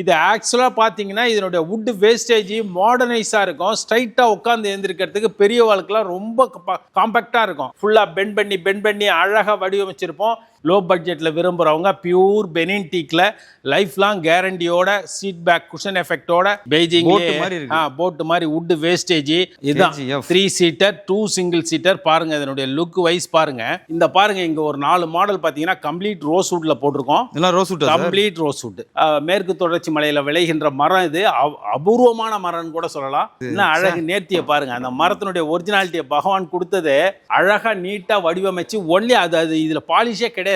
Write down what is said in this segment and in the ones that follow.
இது ஆக்சுவலா பாத்தீங்கன்னா இதனுடைய வுட் வேஸ்டேஜ் மாடர்னைஸா இருக்கும். ஸ்ட்ரைட்டா உட்கார்ந்து எழுந்திருக்கிறதுக்கு பெரியவாளுக்கெல்லாம் ரொம்ப காம்பாக்டா இருக்கும். ஃபுல்லா பெண்ட் பண்ணி அழகா வடிவமைச்சிருப்போம். லோ பட்ஜெட்ல விரும்புறவங்க பியூர் பெனின் டீக்ல லைஃப் லாங் கேரண்டியோட சீட் பேக் குஷன் எஃபெக்டோட பெய்ஜிங் போட் மாதிரி வுட் வேஸ்டேஜ். இதுதான் 3 சீட்டர் 2 சிங்கிள் சீட்டர். பாருங்க இதனுடைய லுக் வைஸ் பாருங்க. இந்த பாருங்க இங்க ஒரு 4 மாடல் பாத்தீங்கன்னா கம்ப்ளீட் ரோஸ் வுட்ல போட்டிருக்கோம். Complete rose would. மேற்கு தொடர்ச்சி மலையில விளைகின்ற மரம் இது. அபூர்வமான மரம்னு கூட சொல்லலாம். இன்னும் அழகு நேர்த்தியை பாருங்க. அந்த மரத்தினுடைய ஒரிஜினாலிட்டியை பகவான் கொடுத்தது அழகா நீட்டா வடிவமைச்சு ஒன்லி அது இதுல பாலிஷே கிடையாது.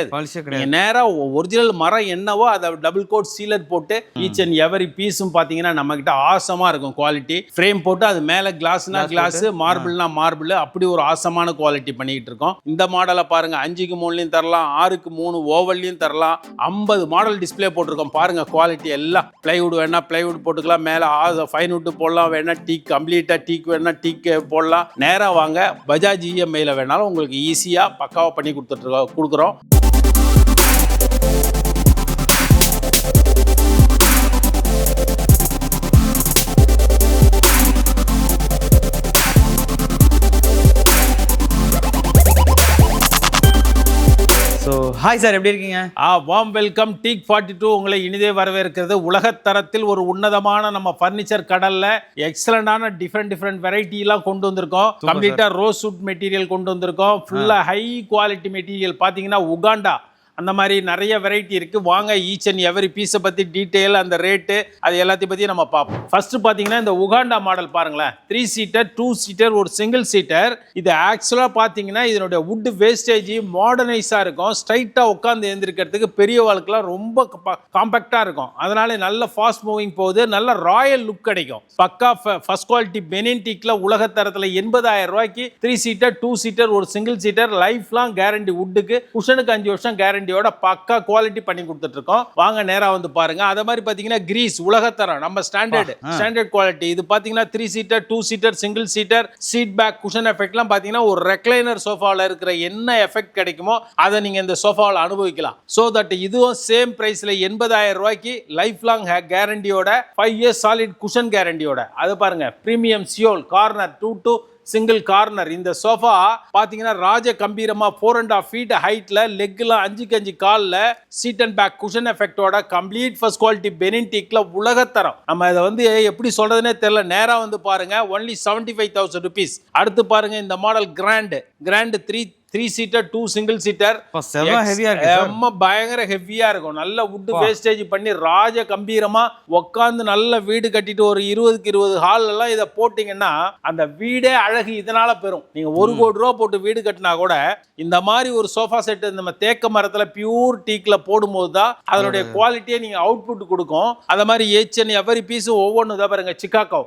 நேரா ஒரிஜினல் மரம் என்னவோ அதை டபுள் கோட் சீலர் போட்டு ஈச் அண்ட் எவரி பீஸும் பாத்தீங்கன்னா நம்ம கிட்ட ஆசமா இருக்கும் குவாலிட்டி. ஃப்ரேம் போட்டு அது மேல கிளாஸ்னா கிளாஸ், மார்பிள்னா மார்பிள், அப்படி ஒரு ஆசமான குவாலிட்டி பண்ணிட்டு இருக்கோம். இந்த மாடலை பாருங்க 5க்கு 3லயும் தரலாம், 6க்கு 3 ஓவல்லையும் தரலாம். 50 மாடல் டிஸ்பிளே போட்டிருக்கோம். பாருங்க குவாலிட்டி எல்லாம். பிளைவுட் வேணா பிளைவுட் போட்டுக்கலாம், மேல ஃபைன் வுட் போடலாம், வேணா டீக் கம்ப்ளீட்டா டீக் வேணா டீக் போடலாம். நேரா வாங்க, பஜாஜ் இஎம்ஐல வேணாலும் உங்களுக்கு ஈஸியா பக்காவா பண்ணி கொடுக்குறோம். ஹாய் சார், எப்படி இருக்கீங்க? Warm welcome. டீக் 42 உங்களை இனிதே வரவேற்கிறது. உலகத்தரத்தில் ஒரு உன்னதமான நம்ம பர்னிச்சர் கடல்ல எக்ஸலண்டான டிஃப்ரெண்ட் வெரைட்டி எல்லாம் கொண்டு வந்திருக்கோம். கம்ப்ளீட்டா ரோஸ் வுட் மெட்டீரியல் கொண்டு வந்திருக்கோம். ஃபுல்லா ஹை குவாலிட்டி மெட்டீரியல். பாத்தீங்கன்னா உகாண்டா அந்த மாதிரி நிறைய வெரைட்டி இருக்கு. வாங்க ஈச் அண்ட் எவரி பீஸை பத்தி டீடைல், அந்த ரேட்டு, அது எல்லாத்தையும் பத்தி நம்ம பார்ப்போம். ஃபர்ஸ்ட் பாத்தீங்கன்னா இந்த உகாண்டா மாடல் பாருங்களேன். 3 சீட்டர் 2 சீட்டர் ஒரு சிங்கிள் சீட்டர். இது ஆக்சுவலா பாத்தீங்கன்னா இதனுடைய வுட் வேஸ்டேஜ் மாடர்னைஸா இருக்கும். ஸ்ட்ரைட்டா உட்கார்ந்து எழுந்திருக்கிறதுக்கு பெரியவாளுக்கெல்லாம் ரொம்ப காம்பாக்டா இருக்கும். அதனால நல்ல ஃபாஸ்ட் மூவிங் போகுது. நல்ல ராயல் லுக் கிடைக்கும். பக்கா ஃபர்ஸ்ட் குவாலிட்டி பெனின் டீக்ல உலகத்தரத்துல 80,000 ரூபாய்க்கு 3 சீட்டர் 2 சீட்டர் ஒரு single seater life long guarantee. வுட்டுக்கு குஷனுக்கு 5 வருஷம் கேரண்டி பக்கா குவாலிட்டி பண்ணி கொடுத்துட்டு இருக்கோம். வாங்க நேரா வந்து பாருங்க. அத மாதிரி பாத்தீங்கன்னா கிரீஸ் உலகத்தரம் நம்ம ஸ்டாண்டர்ட் குவாலிட்டி. இது பாத்தீங்கன்னா 3 seater 2 seater single seater seat back cushion எஃபெக்ட்லாம் பாத்தீங்கன்னா ஒரு ரெக்லைனர் சோஃபால இருக்கிற என்ன எஃபெக்ட் கிடைக்குமோ அதை நீங்க இந்த சோஃபாவில் அனுபவிக்கலாம். சோ தட் இதுவும் சேம் பிரைஸ்ல 80,000 ரூபாய்க்கு லைஃப் லாங் கேரண்டியோட 5 இயர்ஸ் சாலிட் குஷன் கேரண்டியோட. அது பாருங்க premium Seoul corner 2 single corner. இந்த சோஃபா பாத்தீங்கன்னா ராஜ கம்பீரமா 4.5 feet ஹைட்ல, லெக்ல 5க்கு 5 கால்ல, சீட் அண்ட் பேக் குஷன் எஃபெக்டோட கம்ப்ளீட் ஃபர்ஸ்ட் குவாலிட்டி பெனின் டீக்ல உலகத்தரம். நம்ம இதை வந்து எப்படி சொல்றதுனே தெரியல. நேரா வந்து பாருங்க. Only 75,000 rupees. அடுத்து பாருங்க இந்த model grand 3 seater 2 single seater. பயங்கர ஹெவியா இருக்கும். நல்ல வுட் வேஸ்டேஜ் பண்ணி ராஜ கம்பீரமா உட்கார்ந்து நல்ல வீடு கட்டிட்டு ஒரு 20க்கு 20 ஹால் எல்லாம் இதை போட்டீங்கன்னா அந்த வீடே அழகு இதனால பெறும். நீங்க 1 கோடி ரூபா போட்டு வீடு கட்டினா கூட இந்த மாதிரி ஒரு சோஃபா செட் நம்ம தேக்க மரத்துல பியூர் டீக்ல போடும்போது தான் அதனுடைய குவாலிட்டியை நீங்க அவுட்புட் கொடுக்கும். அத மாதிரி ஈச் அண்ட் எவரி பீஸ் ஒவ்வொன்னு தான் பாருங்க. சிகாகோ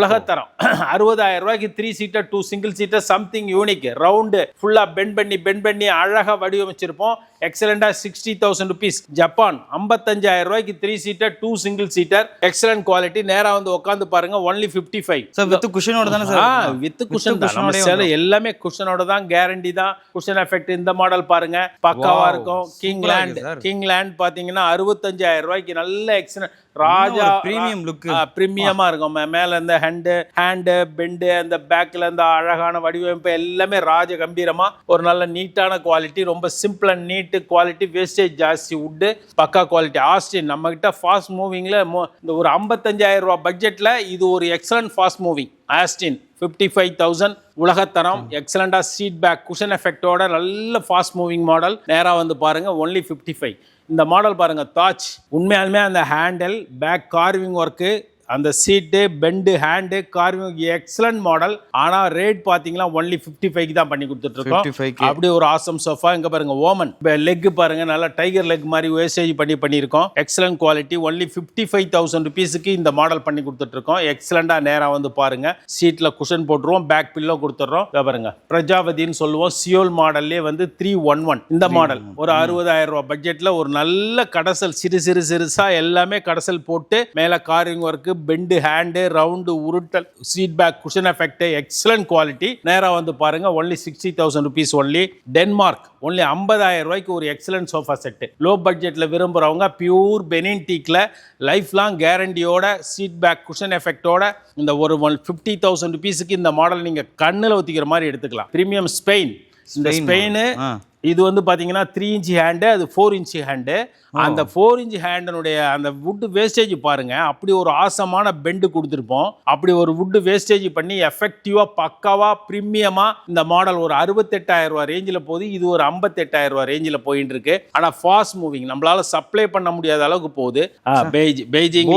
உலகத்தரம் 60,000 ரூபாய்க்கு 3 seater 2 single seater something unique. Round ஃபுல்லா பெண்ட் பண்ணி அழகா வடிவமைச்சிருப்போம். எக்ஸலண்டா 60,000 rupees. ஜப்பான் 55,000 ரூபாய்க்கு 3 seater 2 single seater excellent quality. நேரா வந்து உட்கார்ந்து பாருங்க. ஒன்லி 55. சார் வித் குஷனோட தானே சார்? வித் குஷன் தான். நம்ம சேல எல்லாமே குஷனோட தான், கேரண்டி தான். குஷன் எஃபெக்ட் இந்த மாடல் பாருங்க பக்காவா இருக்கும். கிங்லேண்ட் பாத்தீங்கன்னா 65,000 ரூபாய்க்கு நல்ல எக்ஸலன்ட் ராஜா பிரீமியம் லுக். பிரீமியமா இருக்கும். மேல இந்த ஹேண்ட் பெண்டு, அந்த பேக்ல இந்த அழகான வடிவமைப்பு எல்லாமே ராஜ கம்பீரமா ஒரு நல்ல நீட்டான குவாலிட்டி. ரொம்ப simple and NEET quality. Wastage ஜாஸ்தி, வுட் பக்கா குவாலிட்டி. ஆஸ்டின் நம்ம கிட்ட ஃபாஸ்ட் மூவிங்ல இந்த ஒரு 55,000 ரூபாய் பட்ஜெட்ல இது ஒரு எக்ஸலன்ட் ஃபாஸ்ட் மூவிங் ஆஸ்டின் 55,000 உலகத்தரம். எக்ஸலண்டா சீட் பேக் குஷன் எஃபெக்டோட நல்ல ஃபாஸ்ட் மூவிங் மாடல். நேரா வந்து பாருங்க. ஒன்லி 55. இந்த மாடல் பாருங்க தாஜ். உண்மையாலுமே அந்த ஹேண்டில் பேக் கார்விங் ஒர்க்கு, அந்த seat bend hand carving excellent model. ஆனா ரேட் பாத்தீங்கன்னா ஒன்லி 55 தான் பண்ணி கொடுத்துட்டு இருக்கோம். அப்படி ஒரு ஆசம் சோஃபா. இங்க பாருங்க ஓமன் லெக் பாருங்க. நல்லா டைகர் லெக் மாதிரி வேஸ்டேஜ் பண்ணியிருக்கோம். Excellent quality. ஒன்லி 55,000 rupeesக்கு இந்த மாடல் பண்ணி கொடுத்துட்டு இருக்கோம். எக்ஸலண்டா. நேரா வந்து பாருங்க. சீட்ல குஷன் போட்டுருவோம், பேக் பில்லோ கொடுத்துறோம். பாருங்க பிரஜாபதினு சொல்லுவோம். சியோல் மாடல்லே வந்து 311 இந்த மாடல். ஒரு 60,000 ரூபாய் பட்ஜெட்ல ஒரு நல்ல கடசல் சிறுசா எல்லாமே கடசல் போட்டு மேல carving work bend hand round உருட்டல் seat back cushion effect excellent quality. நேரா வந்து பாருங்க only 60,000 rupees only. Denmark only 50,000 ரூபாய்க்கு ஒரு எக்ஸலன்ட் சோஃபா செட்டு. லோ பட்ஜெட்ல விரும்புறவங்க பியூர் பெனின் டீக்ல லைஃப் லாங் கேரண்டியோட சீட் பேக் குஷன் எஃபெக்டோட இந்த ஒரு 50,000 rupeesக்கு இந்த மாடல் நீங்க கண்ணுல ஊத்திக்கிற மாதிரி எடுத்துக்கலாம். Premium Spain. இந்த ஸ்பெயின் இது வந்து பாத்தீங்கன்னா 3 inch ஹேண்டு, அது 4 inch ஹேண்டு. அந்த 4 inch ஹேண்டனுடைய அந்த வுட் வேஸ்டேஜ் பாருங்க, அப்படி ஒரு ஆசமான பெண்டு கொடுத்துருப்போம். அப்படி ஒரு வுட் வேஸ்டேஜ் பண்ணி எஃபெக்டிவா பக்காவா பிரீமியமா இந்த மாடல் ஒரு 68,000 ரூபாய் ரேஞ்சில் போகுது. இது ஒரு 58,000 ரூபாய் ரேஞ்சில் போயிட்டு இருக்கு. ஆனா ஃபாஸ்ட் மூவிங், நம்மளால சப்ளை பண்ண முடியாத அளவுக்கு போகுது. பெய்ஜிங்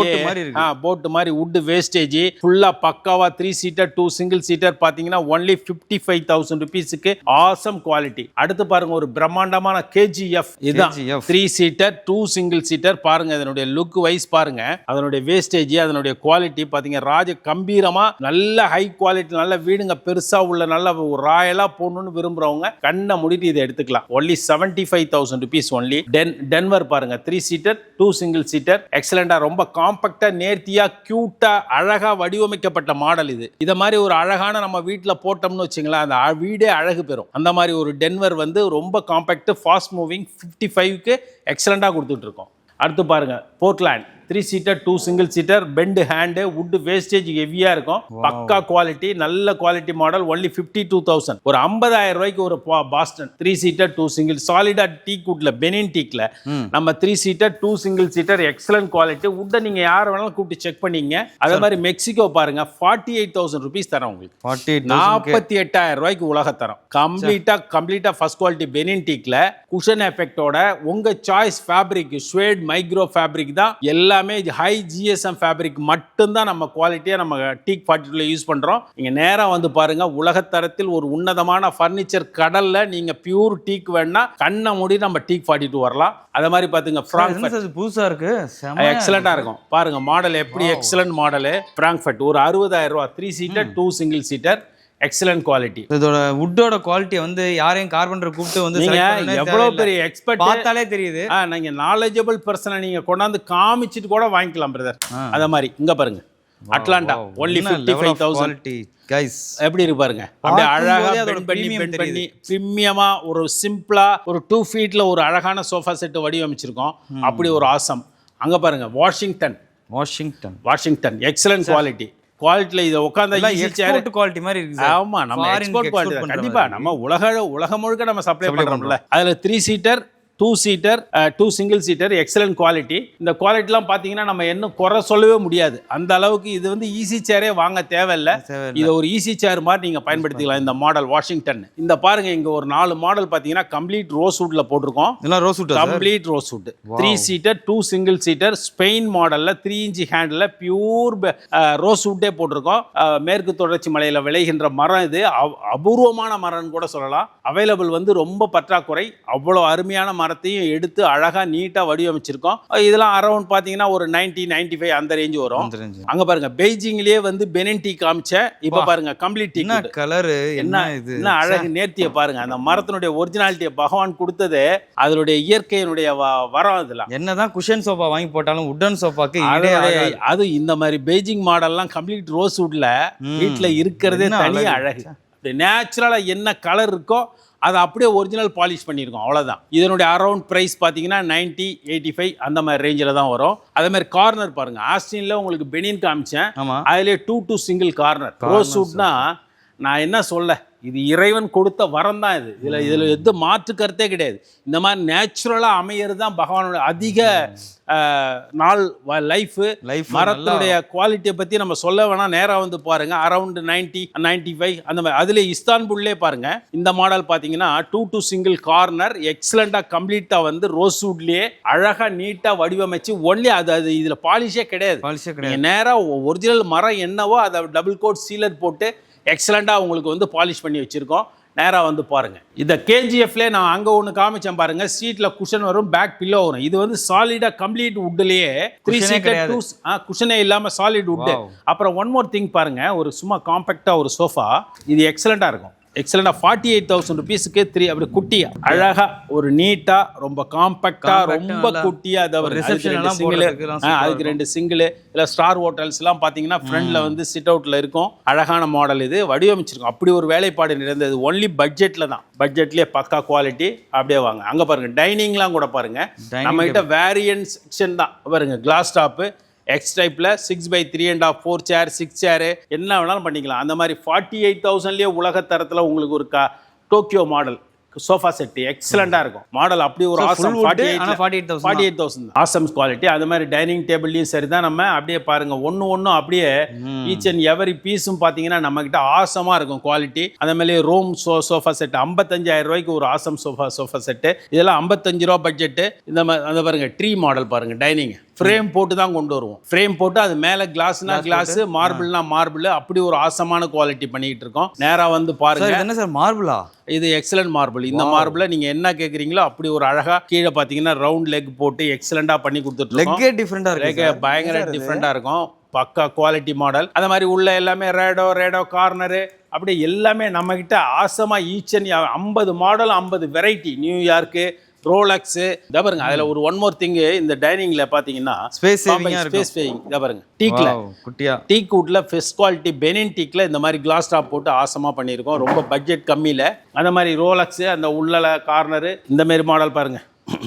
போட்டு மாதிரி வுட் வேஸ்டேஜ் ஃபுல்லா பக்காவா 3 seater 2 single seater பாத்தீங்கன்னா ஒன்லி 55,000 rupeesக்கு ஆசம் குவாலிட்டி. அடுத்து பாருங்க ஒரு பிரம்மாண்டமான KGF. இதுதான் 3 seater 2 single seater. பாருங்க இதனுடைய லுக் வைஸ் பாருங்க, அதனுடைய வேஸ்டேஜ், அதனுடைய குவாலிட்டி பாத்தீங்க ராஜ கம்பீரமா நல்ல ஹை குவாலிட்டி, நல்ல வீடுங்க பெருசா உள்ள நல்ல ராயலா போடணும்னு விரும்புறவங்க கண்ணை மூடிட்டு இதை எடுத்துக்கலாம். Only 75,000 rupees only. டென்வர் பாருங்க 3 seater 2 single seater எக்ஸலண்டா, ரொம்ப காம்பாக்டா நேர்த்தியா கியூட்டா அழகா வடிவமைக்கப்பட்ட மாடல் இது. இத மாதிரி ஒரு அழகான நம்ம வீட்டுல போட்டோம்னு வச்சுங்களேன், அந்த வீடே அழகு பெறும். அந்த மாதிரி ஒரு டென்வர் வந்து ரொம்ப காம்பாக்ட் ஃபாஸ்ட் மூவிங் 55க்கு எக்ஸலண்டா கொடுத்துட்டு இருக்கோம். அடுத்து பாருங்க Portland 3 seater 2 single seater bend hand would wastage ஹெவியா இருக்கும். பக்கா குவாலிட்டி, நல்ல குவாலிட்டி மாடல். ஒன்லி 52,000. ஒரு 50,000 ரூபாய்க்கு ஒரு பாஸ்டன் 3 seater 2 single சாலிடா டீக் வுட்ல பெனின் டீக்ல நம்ம 3 seater 2 single seater excellent quality. வுட்டை நீங்க யார் வேணாலும் கூப்பிட்டு செக் பண்ணீங்க. அதே மாதிரி மெக்சிகோ பாருங்க 48,000 rupees தரோம் உங்களுக்கு. 48,000 ரூபாய்க்கு உலக தரம். கம்ப்ளீட்டா ஃபர்ஸ்ட் குவாலிட்டி பெனின் டீக்ல குஷன் எஃபெக்டோட உங்க choice fabric suede micro fabric தான். எல்லாமே ஹை GSM ஃபேப்ரிக் மட்டும் தான் நம்ம குவாலிட்டியா நம்ம டீக் 42ல யூஸ் பண்றோம். நீங்க நேரா வந்து பாருங்க, உலக தரத்தில் ஒரு உன்னதமான ஃபர்னிச்சர் கடல்ல நீங்க பியூர் டீக் வேணா கண்ணை மூடி நம்ம டீக் 42 வரலாம். அதே மாதிரி பாத்துங்க ஃப்ராங்க்ஃபர்ட் புதுசா இருக்கு, எக்ஸலண்டா இருக்கும். பாருங்க மாடல் எப்படி எக்ஸலன்ட் மாடல். ஃப்ராங்க்ஃபர்ட் ஒரு 60,000 ரூபாய் 3 seater 2 single seater excellent quality. இதோட வுட்டோட குவாலிட்டி வந்து யாரையும் கார்பெண்டர் கூப்பிட்டு வந்து நீங்க எவ்வளவு பெரிய எக்ஸ்பர்ட் பார்த்தாலே தெரியுது. நீங்க நாலேஜபிள் பர்சனை நீங்க கொண்டாந்து காமிச்சிட்டு கூட வாங்கிக்கலாம் பிரதர். அத மாதிரி இங்க பாருங்க அட்லாண்டா ஒன்லி 55,000 கைஸ். எப்படி இருக்கு பாருங்க, அப்படியே அழகா பெண்ட் பண்ணி பிரீமியமா ஒரு சிம்பிளா ஒரு 2 feetல ஒரு அழகான சோஃபா செட் வடிவமைச்சிருக்கோம். அப்படி ஒரு ஆசம். அங்க பாருங்க வாஷிங்டன் எக்ஸலன்ட் குவாலிட்டி. குவாலிட்டில இதை உட்கார்ந்தா எக்ஸ்போர்ட் குவாலிட்டி மாதிரி இருக்கு. ஆமா, நம்ம எக்ஸ்போர்ட் குவாலிட்டி கண்டிப்பா நம்ம உலகம் முழுக்க நம்ம சப்ளை பண்றோம்ல. அதுல 3 seater 2 seater 2 single seater excellent quality. இந்த குவாலிட்டிலாம் பார்த்தீங்கன்னா நம்ம என்ன குறை சொல்லவே முடியாது. அந்த அளவுக்கு இது வந்து ஈஸி சேரே வாங்க தேவையில்லை. இதை ஒரு ஈஸி சேர் மாதிரி நீங்கள் பயன்படுத்திக்கலாம். இந்த மாடல் வாஷிங்டன். இந்த பாருங்க இங்கே ஒரு 4 மாடல் பார்த்தீங்கன்னா கம்ப்ளீட் ரோஸ்வுட்ல போட்டிருக்கோம். Complete rosewood 3 seater 2 single seater Spain மாடலில் 3 inch ஹேண்டில் பியூர் ரோஸ்வுட்டே போட்டிருக்கோம். மேற்கு தொடர்ச்சி மலையில் விளைகின்ற மரம் இது. அபூர்வமான மரம்னு கூட சொல்லலாம். அவைலபிள் வந்து ரொம்ப பற்றாக்குறை. அவ்வளோ அருமையான மரம் எடுத்து அழகா நீட்டா வடிவமைச்சிருக்கோம். இதெல்லாம் அரௌண்ட் பாத்தீங்கன்னா ஒரு 90-95 அந்த ரேஞ்ச் வரும். அங்க பாருங்க பெய்ஜிங்லயே வந்து பெனின் டீ காமிச்சேன். இப்ப பாருங்க கம்ப்ளீட் டீ கலர். என்ன அழகு நேர்த்தியை பாருங்க. அந்த மரத்தினுடைய ஒரிஜினாலிட்டியை பகவான் கொடுத்தது அதனுடைய இயற்கையினுடைய வரம். இதெல்லாம் என்னதான் குஷன் சோஃபா வாங்கி போட்டாலும் உட்டன் சோஃபாக்கு அது இந்த மாதிரி பெய்ஜிங் மாடல்லாம் கம்ப்ளீட் ரோஸ்வுட்ல வீட்டுல இருக்கிறதே தனி அழகு. நேச்சுரலா என்ன கலர் இருக்கோ அதை அப்படியே ஒரிஜினல் பாலிஷ் பண்ணியிருக்கோம், அவ்வளோதான். இதனுடைய அரௌண்ட் ப்ரைஸ் பார்த்தீங்கன்னா 90-85 அந்த மாதிரி ரேஞ்சில் தான் வரும். அதே மாதிரி கார்னர் பாருங்க, ஆஸ்டின்ல உங்களுக்கு பெனின் காமிச்சேன், அதுலேயே 2 single கார்னர் ரோஸ்வுட்னா நான் என்ன சொல்ல, இது இறைவன் கொடுத்த வரம் தான். இதில் எது மாற்று கருத்தே கிடையாது. இந்த மாதிரி நேச்சுரலாக அமையிறது தான் பகவானோட அதிக நாள் லைஃப். மரத்தினுடைய குவாலிட்டியை பற்றி நம்ம சொல்ல வேணாம், நேராக வந்து பாருங்க. அரௌண்ட் 90-95 அந்த மாதிரி. அதில் இஸ்தான்புல்லே பாருங்க இந்த மாடல் பார்த்தீங்கன்னா 2 single கார்னர் எக்ஸலண்டாக கம்ப்ளீட்டாக வந்து ரோஸ்வுட்லேயே அழகாக நீட்டாக வடிவமைச்சு ஒன்லி அது இதில் பாலிஷே கிடையாது. நேராக ஒரிஜினல் மரம் என்னவோ அதை டபுள் கோட் சீலர் போட்டு எக்ஸலண்டாக உங்களுக்கு வந்து பாலிஷ் பண்ணி வச்சுருக்கோம். நேராக வந்து பாருங்க. இந்த KGFல நான் அங்கே ஒன்று காமிச்சேன் பாருங்க. சீட்ல குஷன் வரும், பேக் பில்லோ வரும். இது வந்து சாலிடா கம்ப்ளீட் வுட்லயே 3 seater 2 குஷனே இல்லாம சாலிட் வுட். அப்புறம் ஒன் மோர் திங் பாருங்க, ஒரு சும்மா காம்பாக்டா ஒரு சோஃபா. இது எக்ஸலண்டா இருக்கும். எக்ஸலண்டா 48,000 ருபீஸ்க்கு 3 அப்படி குட்டியா அழகா ஒரு நீட்டா ரொம்ப காம்பாக்டா ரொம்ப குட்டியா அதுக்கு 2 சிங்கிள் இல்ல ஸ்டார் ஹோட்டல்ஸ் எல்லாம் பாத்தீங்கன்னா ஃப்ரண்ட்ல வந்து சிட் அவுட்ல இருக்கும். அழகான மாடல் இது வடிவமைச்சிருக்கும். அப்படி ஒரு வேலைப்பாடு நிறைந்தது. ஒன்லி பட்ஜெட்ல தான், பட்ஜெட்லயே பக்கா குவாலிட்டி. அப்படியே வாங்க அங்க பாருங்க, டைனிங்லாம் கூட பாருங்க. நம்ம கிட்ட வேரியன்ட் செக்ஷன் தான் பாருங்க. கிளாஸ் டாப் எக்ஸ் டைப்ல 6x3.5 4 சேர் 6 சேர் என்ன வேணாலும் பண்ணிக்கலாம். அந்த மாதிரி 48,000லயே உலக தரத்துல உங்களுக்கு ஒரு டோக்கியோ மாடல் சோஃபா செட் எக்ஸலண்டா இருக்கும். மாடல் அப்படி ஒரு ஆசம். 48,000 awesome quality. அது மாதிரி டைனிங் டேபிள்லயும் சரிதான். நம்ம அப்படியே பாருங்க ஒன்னும் அப்படியே ஈச் அண்ட் எவரி பீஸும் பாத்தீங்கன்னா நம்ம கிட்ட ஆசமா இருக்கும் குவாலிட்டி. அதே மாதிரி ரோம் சோஃபா செட் 55,000 ரூபாய்க்கு ஒரு ஆசம் சோஃபா செட். இதெல்லாம் 55 ரூபா பட்ஜெட். இந்த மாதிரி பாருங்க ட்ரீ மாடல் பாருங்க. டைனிங் ஃப்ரேம் போட்டு தான் கொண்டு வருவோம். ஃப்ரேம் போட்டு அது மேல கிளாஸ்னா கிளாஸ், மார்பிள்னா மார்பிள். அப்படி ஒரு ஆசமான குவாலிட்டி பண்ணிட்டு இருக்கோம். நேரா வந்து பாருங்க. என்ன சார் மார்பிளா? இது எக்ஸலன்ட் மார்பிள். இந்த மார்பிள நீங்க என்ன கேக்குறீங்களோ அப்படி ஒரு அழகா கீழே பாத்தீங்கன்னா ரவுண்ட் லெக் போட்டு எக்ஸலண்டா பண்ணி கொடுத்துட்டு இருக்கோம். லெக்கே டிஃபரண்டா இருக்கு, பயங்கர டிஃபரெண்டா இருக்கும். பக்கா குவாலிட்டி மாடல். அந்த மாதிரி உள்ள எல்லாமே ரேடோ கார்னரு அப்படி எல்லாமே நம்ம கிட்ட ஆசமா each and 50 model 50 variety. New York Rolex இத பாருங்க. அதுல ஒரு ஒன் மோர் திங், இந்த டைனிங்ல பாத்தீங்கன்னா ஸ்பேஸ் சேவிங் இத பாருங்க. டீக்ல குட்டியா டீக் வுட்ல ஃபர்ஸ்ட் குவாலிட்டி பெனின் டீக்ல இந்த மாதிரி கிளாஸ் டாப் போட்டு ஆசமா பண்ணியிருக்கோம். ரொம்ப பட்ஜெட் கம்மியில. அந்த மாதிரி ரோலக்ஸ் அந்த உள்ள கார்னரு இந்த மாதிரி மாடல் பாருங்க.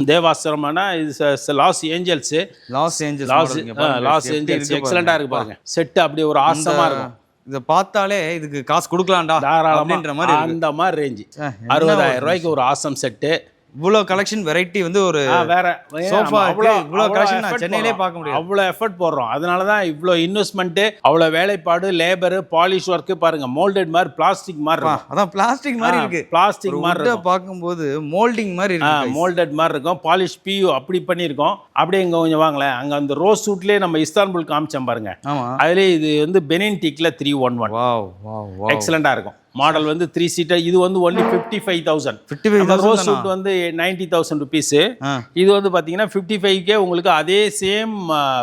தேவாசிரமானா இது லாஸ் ஏஞ்சல்ஸ் எக்ஸலண்டா இருக்கு பாருங்க. செட் அப்படியே ஒரு ஆசமா இருக்கும். இத பார்த்தாலே இதுக்கு காசு கொடுக்கலாம்டா தாராளமான்ற மாதிரி. அந்த மாதிரி ரேஞ்ச் 60,000 ரூபாய்க்கு ஒரு ஆசம் செட்டு. இவ்வளோ கலெக்ஷன் வெரைட்டி வந்து ஒரு வேற சோஃபா இவ்வளோ கலெக்ஷன் நான் சென்னையிலே பார்க்க முடியும். அவ்வளோ எஃபர்ட் போடுறோம். அதனால தான் இவ்வளோ இன்வெஸ்ட்மெண்ட், அவ்வளோ வேலைப்பாடு, லேபர், பாலிஷ் ஒர்க் பாருங்க. மோல்டட் மாதிரி பிளாஸ்டிக் மாதிரி இருக்கும். அதான் பிளாஸ்டிக் மாதிரி இருக்கு. பிளாஸ்டிக் மாதிரி இருக்கு. பார்க்கும்போது மோல்டிங் மாதிரி இருக்கு. மோல்டட் மாதிரி இருக்கும். பாலிஷ் பியூ அப்படி பண்ணியிருக்கோம். அப்படியே இங்க கொஞ்சம் வாங்களேன். அங்க அந்த ரோஸ் சூட்லயே நம்ம இஸ்தான்புல் காமிச்சோம் பாருங்க. அதுலேயே இது வந்து பெனின் டீக்ல 311. எக்ஸலண்டா இருக்கும். மாடல் வந்து 3 சீட்டர். இது வந்து ஒன்லி 55,000. ரோஸ் சூட் வந்து 90,000 ருபீஸ். இது வந்து பாத்தீங்கன்னா 55K உங்களுக்கு. அதே சேம்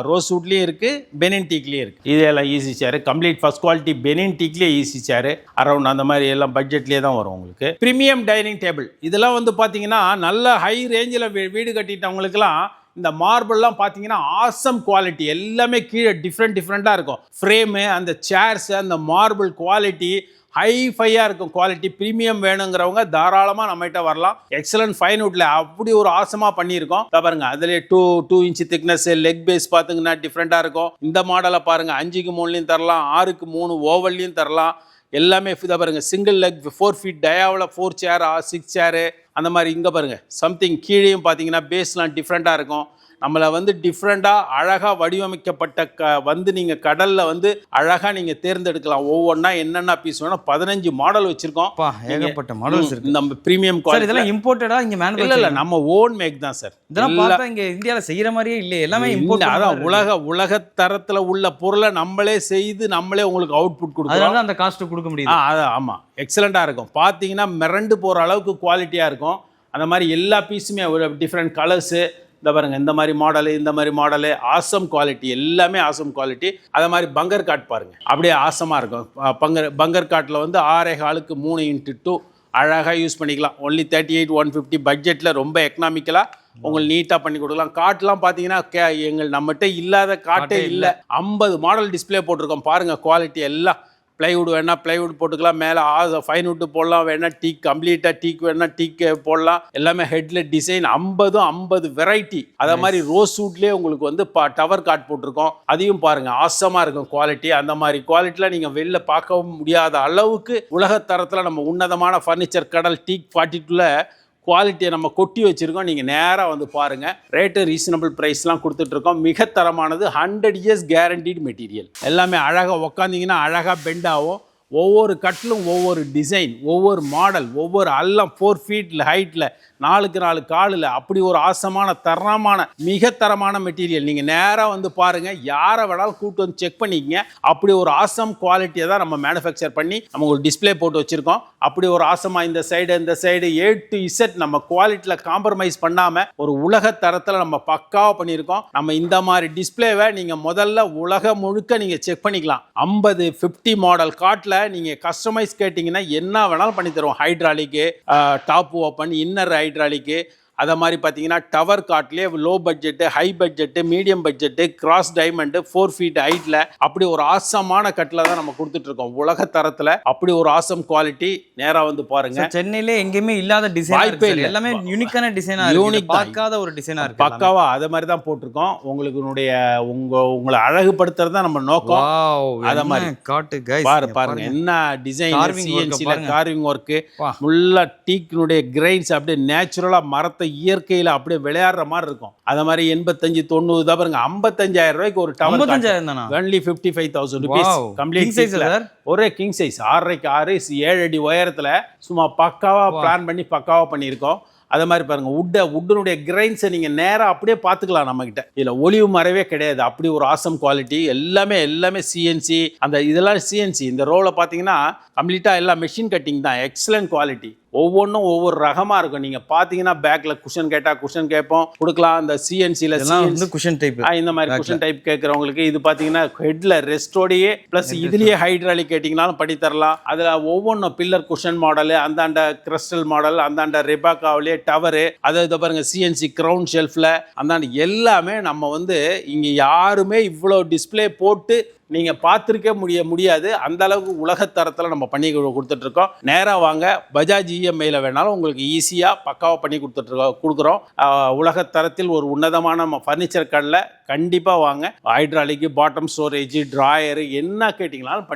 ரோஸ் சூட்லயும் இருக்கு, பெனின் டீக்லயும் இருக்கு. இதெல்லாம் easy chair, complete first quality Benin டீக்லயே ஈஸி சேர். அரௌண்ட் அந்த மாதிரி எல்லாம் பட்ஜெட்லயே தான் வரும் உங்களுக்கு. பிரீமியம் டைனிங் டேபிள் இதெல்லாம் வந்து பாத்தீங்கன்னா நல்ல ஹை ரேஞ்சில் வீடு கட்டிட்டவங்களுக்குலாம் இந்த மார்பிள்லாம் பார்த்தீங்கன்னா ஆசம் குவாலிட்டி. எல்லாமே கீழே டிஃப்ரெண்ட்டாக இருக்கும். ஃப்ரேமு, அந்த சேர்ஸ், அந்த மார்பிள் குவாலிட்டி ஹைஃபையாக இருக்கும். குவாலிட்டி ப்ரீமியம் வேணுங்கிறவங்க தாராளமாக நம்மகிட்ட வரலாம். எக்ஸலன்ட் ஃபைன் வுட்ல அப்படி ஒரு ஆசமாக பண்ணியிருக்கோம். பாருங்க அதுலேயே 2 இன்ச் திக்னஸ், லெக் பேஸ் பார்த்திங்கன்னா டிஃப்ரெண்ட்டாக இருக்கும். இந்த மாடலை பாருங்கள் 5க்கு 3லையும் தரலாம், 6க்கு 3 ஓவல்லையும் தரலாம். எல்லாமே இதை பாருங்க. சிங்கிள் லெக் 4 ஃபீட் டயாவில் 4 சேர் 6 சேரு அந்த மாதிரி. இங்கே பாருங்க சம்திங் கீழேயும் பார்த்தீங்கன்னா பேஸ்லாம் டிஃப்ரெண்ட்டாக இருக்கும். நம்மளை வந்து டிஃப்ரெண்ட்டாக அழகாக வடிவமைக்கப்பட்ட வந்து நீங்கள் கடலில் வந்து அழகாக நீங்கள் தேர்ந்தெடுக்கலாம். ஒவ்வொன்றா என்னென்ன பீஸ் வேணும் 15 மாடல் வச்சுருக்கோம். ஏகப்பட்ட மாடல்ஸ் இருக்கு. நம்ம ப்ரீமியம் குவாலிட்டி. இதெல்லாம் இம்போர்ட்டடா இங்கே மேனுஃபேக்சர் இல்லை, நம்ம ஓன் மேக் தான் சார். இதெல்லாம் பார்த்தா இங்கே இந்தியாவில் செய்கிற மாதிரியே இல்லை, எல்லாமே இம்போர்ட். அதான் உலக தரத்தில் உள்ள பொருளை நம்மளே செய்து நம்மளே உங்களுக்கு அவுட்புட் கொடுக்குறோம். அந்த காஸ்ட்டு கொடுக்க முடியும். அதான் ஆமாம், எக்ஸலண்ட்டாக இருக்கும். பார்த்தீங்கன்னா மிரண்டு போகிற அளவுக்கு குவாலிட்டியாக இருக்கும். அந்த மாதிரி எல்லா பீஸுமே ஒரு டிஃப்ரெண்ட் கலர்ஸு. இந்த பாருங்க இந்த மாதிரி மாடலு ஆசம் குவாலிட்டி. எல்லாமே ஆசம் குவாலிட்டி. அதே மாதிரி பங்கர் காட் பாருங்க, அப்படியே ஆசமாக இருக்கும். பங்கர் காட்டில் வந்து 6.25க்கு 3x2 அழகாக யூஸ் பண்ணிக்கலாம். ஒன்லி 38,150 பட்ஜெட்டில் ரொம்ப எக்கனாமிக்கலாக உங்களுக்கு நீட்டாக பண்ணி கொடுக்கலாம். காட்டெலாம் பார்த்தீங்கன்னா நம்மகிட்ட இல்லாத காட்டே இல்லை. 50 மாடல் டிஸ்பிளே போட்டிருக்கோம் பாருங்க. குவாலிட்டி எல்லாம் பிளைவுட் வேணா பிளைவுட் போட்டுக்கலாம். மேலே ஃபைன் வுட் போடலாம். வேணா டீக் கம்ப்ளீட்டாக டீக் வேணா டீக் போடலாம். எல்லாமே ஹெட்ல டிசைன் 50 வெரைட்டி. அதே மாதிரி ரோஸ் சூட்லேயே உங்களுக்கு வந்து டவர் காட் போட்டிருக்கோம். அதையும் பாருங்க ஆசமாக இருக்கும் குவாலிட்டி. அந்த மாதிரி குவாலிட்டியில் நீங்கள் வெளில பார்க்கவும் முடியாத அளவுக்கு உலகத்தரத்தில் நம்ம உன்னதமான ஃபர்னிச்சர் கடல் டீக் 42ல குவாலிட்டியை நம்ம கொட்டி வச்சுருக்கோம். நீங்கள் நேராக வந்து பாருங்கள். ரேட்டு ரீசனபிள் ப்ரைஸ்லாம் கொடுத்துட்ருக்கோம். மிக தரமானது 100 இயர்ஸ் கேரண்டீடு மெட்டீரியல். எல்லாமே அழகாக உக்காந்திங்கன்னா அழகாக பெண்ட் ஆகும். ஒவ்வொரு கட்டிலும் ஒவ்வொரு டிசைன், ஒவ்வொரு மாடல், ஒவ்வொரு அல்லம் 4 ஃபீட்டில் ஹைட்டில் 4க்கு 4 காலில் அப்படி ஒரு ஆசமான தரமான மிக தரமான மெட்டீரியல். நீங்கள் நேராக வந்து பாருங்கள். யாரை வேணாலும் கூப்பிட்டு வந்து செக் பண்ணிக்கங்க. அப்படி ஒரு ஆசம் குவாலிட்டியை தான் நம்ம மேனுஃபேக்சர் பண்ணி நம்ம ஒரு டிஸ்பிளே போட்டு வச்சுருக்கோம். அப்படி ஒரு ஆசமாக இந்த சைடு A to Z நம்ம குவாலிட்டியில் காம்ப்ரமைஸ் பண்ணாமல் ஒரு உலக தரத்தில் நம்ம பக்காவாக பண்ணியிருக்கோம். நம்ம இந்த மாதிரி டிஸ்பிளேவை நீங்கள் முதல்ல உலகம் முழுக்க நீங்கள் செக் பண்ணிக்கலாம். 50 50 மாடல் காட்டில் நீங்கள் கஸ்டமைஸ் கேட்டிங்கன்னா என்ன வேணாலும் பண்ணி தருவோம். Hydraulic, top open, inner hydraulic, அதை மாதிரி பார்த்தீங்கன்னா டவர் காட்லேயே low budget, high budget, medium budget, cross diamond, 4 feet ஹைட்டில் அப்படி ஒரு ஆசமான கட்டில் தான் நம்ம கொடுத்துட்ருக்கோம். உலக தரத்தில் அப்படி ஒரு ஆசம் குவாலிட்டி. நேராக வந்து பாருங்க. சென்னையிலே எங்கேயுமே இல்லாத டிசைன் வாய்ப்பே இல்லை. எல்லாமே யூனிக்கான டிசைனாக யூனிக் பார்க்காத ஒரு டிசைனாக இருக்கு. பக்காவா அதை மாதிரி தான் போட்டிருக்கோம். உங்களை அழகுபடுத்துறது தான் நம்ம நோக்கம். அதை மாதிரி காட்டு பாருங்க என்ன டிசைன், சிஎன்சியில் கார்விங் ஒர்க்கு, ஃபுல்லா டீக்கினுடைய கிரைன்ஸ் அப்படியே நேச்சுரலா மரத்தை இயற்கையில அப்படியே விளையாடுற மாதிரி இருக்கும். அத மாதிரி 85-90 தான் பாருங்க. 55,000 ரூபாய்க்கு ஒரு டவர். 55,000 தானா? only 55,000 rupees. Complete size sir. ஒரே கிங் சைஸ் 6'6", 7 அடி உயரத்துல சும்மா பக்காவா பிளான் பண்ணி பக்காவா பண்ணியிருக்கோம். அதை மாதிரி பாருங்க, உட்டனுடைய கிரைன்ஸை நீங்கள் நேராக அப்படியே பார்த்துக்கலாம் நம்மகிட்ட. இதில் ஒளிவு மறைவே கிடையாது. அப்படி ஒரு ஆசம் குவாலிட்டி. எல்லாமே சிஎன்சி. இதெல்லாம் சிஎன்சி. இந்த ரோவில் பார்த்தீங்கன்னா கம்ப்ளீட்டாக எல்லாம் மெஷின் கட்டிங் தான். Excellent quality. ஒவ்வொன்றும் ஒவ்வொரு ரகமாக இருக்கும். நீங்கள் பார்த்தீங்கன்னா பேக்கில் குஷன் கேட்டால் குஷன் கேட்போம், கொடுக்கலாம். அந்த சிஎன்சியில் குஷன் டைப், இந்த மாதிரி குஷன் டைப் கேட்குறவங்களுக்கு இது பார்த்தீங்கன்னா ஹெட்டில் ரெஸ்டோடையே ப்ளஸ் இதுலேயே ஹைட்ராலிக் கேட்டிங்கனாலும் பண்ணி தரலாம். அதில் ஒவ்வொன்றும் பில்லர் குஷன் மாடலு, அந்தாண்ட கிறிஸ்டல் மாடல், அந்தாண்ட ரெபாக்காவிலே டவரு, அதை இதை பாருங்கள் சிஎன்சி க்ரௌன் ஷெல்ஃபில், அந்தாண்ட எல்லாமே நம்ம வந்து இங்கே யாருமே இவ்வளோ டிஸ்பிளே போட்டு நீங்கள் பார்த்துருக்க முடியாது. அந்த அளவுக்கு உலகத்தரத்தில் நம்ம பண்ணி கொடுத்துட்ருக்கோம். நேராக வாங்க, பஜாஜ் இஎம்ஐயில் வேணாலும் உங்களுக்கு ஈஸியாக பக்காவாக பண்ணி கொடுக்குறோம். உலகத்தரத்தில் ஒரு உன்னதமான நம்ம ஃபர்னிச்சர் கடையில் கண்டிப்பாக வாங்க. ஹைட்ராலிக்கு, பாட்டம் ஸ்டோரேஜ், ட்ராயரு என்ன கேட்டிங்கனாலும்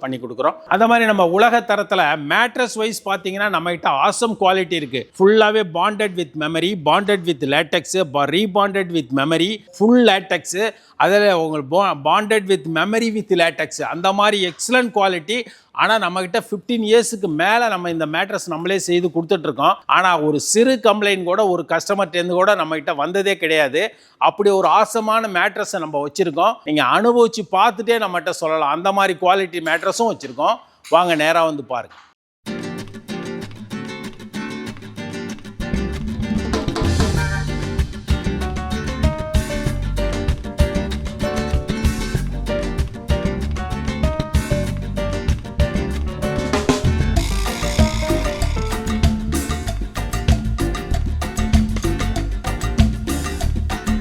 பண்ணி கொடுக்குறோம். அந்த மாதிரி நம்ம உலகத்தரத்தில் மேட்ரஸ் வைஸ் பார்த்தீங்கன்னா நம்மகிட்ட ஆசம் குவாலிட்டி இருக்குது. ஃபுல்லாகவே bonded with memory, bonded with latex, rebonded with memory, full latex, அதில் உங்களுக்கு bonded with memory with latex, அந்த மாதிரி எக்ஸலன்ட் குவாலிட்டி. ஆனால் நம்மக்கிட்ட 15 இயர்ஸுக்கு மேலே நம்ம இந்த மேட்ரஸ் நம்மளே செய்து கொடுத்துட்ருக்கோம். ஆனால் ஒரு சிறு கம்ப்ளைண்ட் கூட ஒரு கஸ்டமர்ட்டேருந்து கூட நம்மகிட்ட வந்ததே கிடையாது. அப்படி ஒரு ஆசமான மேட்ரஸை நம்ம வச்சுருக்கோம். நீங்கள் அனுபவித்து பார்த்துட்டே நம்மகிட்ட சொல்லலாம். அந்த மாதிரி குவாலிட்டி மேட்ரஸும் வச்சுருக்கோம். வாங்க நேராக வந்து பாருங்கள்.